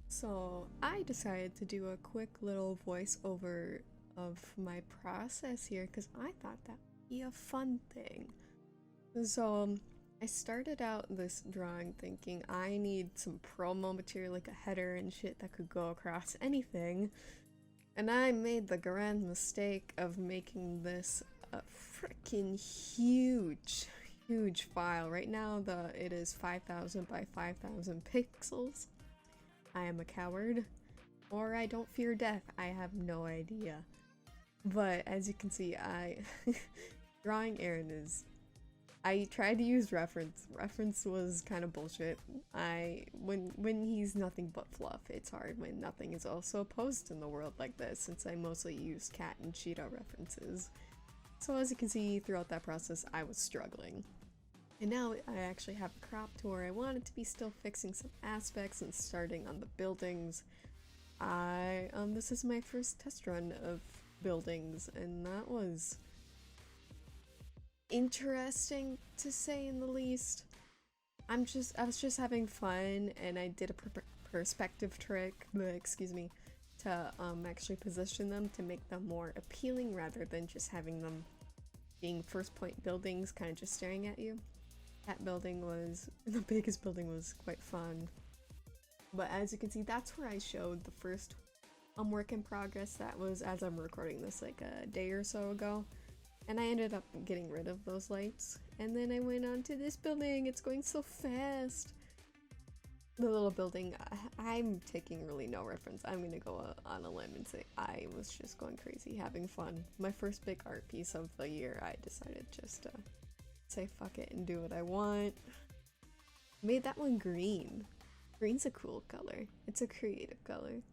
So I decided to do a quick little voiceover of my process here because I thought that would be a fun thing. So I started out this drawing thinking I need some promo material like a header and shit that could go across anything. And I made the grand mistake of making this a freaking huge file. Right now it is 5,000 by 5,000 pixels. I am a coward, or I don't fear death. I have no idea. But as you can see, drawing Aaron is. I tried to use reference. Reference was kind of bullshit. When he's nothing but fluff, it's hard when nothing is also opposed in the world like this, since I mostly used cat and cheetah references. So as you can see, throughout that process, I was struggling. And now I actually have a crop to where I wanted to be still fixing some aspects and starting on the buildings. This is my first test run of buildings, and that was interesting to say in the least. I was just having fun, and I did a perspective trick, excuse me, to actually position them to make them more appealing rather than just having them being first point buildings kind of just staring at you. The biggest building was quite fun. But as you can see, that's where I showed the first work in progress. That was as I'm recording this like a day or so ago. And I ended up getting rid of those lights. And then I went on to this building. It's going so fast. The little building, I'm taking really no reference. I'm gonna go on a limb and say I was just going crazy, having fun. My first big art piece of the year, I decided just to say fuck it and do what I want. Made that one green. Green's a cool color. It's a creative color.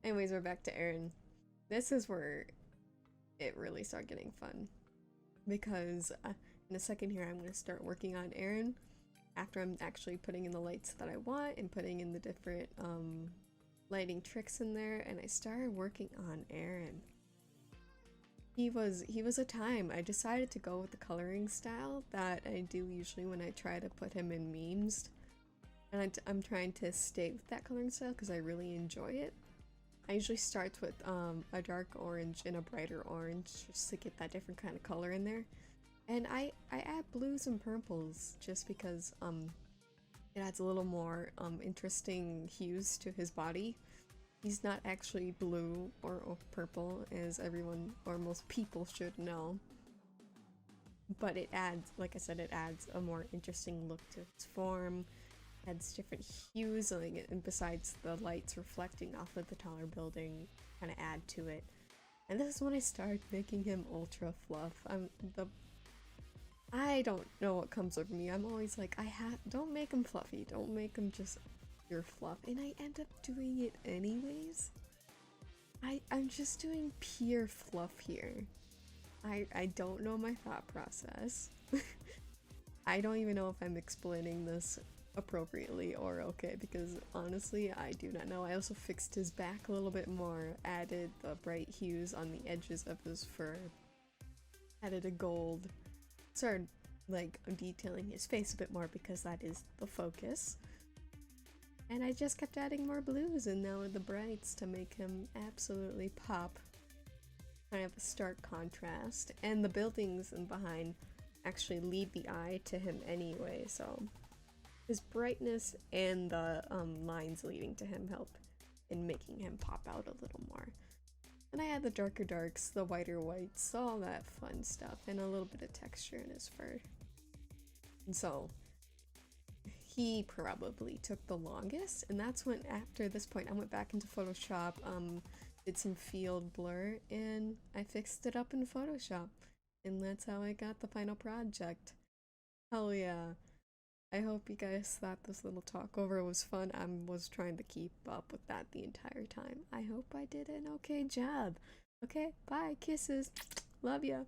Anyways, we're back to Aaron. This is where it really started getting fun. Because in a second here, I'm going to start working on Aaron after I'm actually putting in the lights that I want and putting in the different lighting tricks in there. And I started working on Aaron. He was a time. I decided to go with the coloring style that I do usually when I try to put him in memes. And I'm trying to stay with that coloring style because I really enjoy it. I usually start with a dark orange and a brighter orange just to get that different kind of color in there. And I add blues and purples just because it adds a little more interesting hues to his body. He's not actually blue or purple, as everyone or most people should know. But it adds, like I said, it adds a more interesting look to its form. Adds different hues, and besides the lights reflecting off of the taller building, kind of add to it. And this is when I started making him ultra fluff. I don't know what comes over me. I'm always like, don't make him fluffy. Don't make him just pure fluff. And I end up doing it anyways. I'm just doing pure fluff here. I don't know my thought process. I don't even know if I'm explaining this appropriately or okay, because honestly I do not know. I also fixed his back a little bit more, added the bright hues on the edges of his fur, added a gold, started like detailing his face a bit more because that is the focus, and I just kept adding more blues and now the brights to make him absolutely pop. Kind of a stark contrast, and the buildings in behind actually lead the eye to him anyway, so his brightness and the lines leading to him help in making him pop out a little more. And I add the darker darks, the whiter whites, all that fun stuff, and a little bit of texture in his fur. And so he probably took the longest, and that's when after this point I went back into Photoshop, did some field blur, and I fixed it up in Photoshop. And that's how I got the final project. Hell yeah. I hope you guys thought this little talk over was fun. I was trying to keep up with that the entire time. I hope I did an okay job. Okay, bye, kisses. Love ya.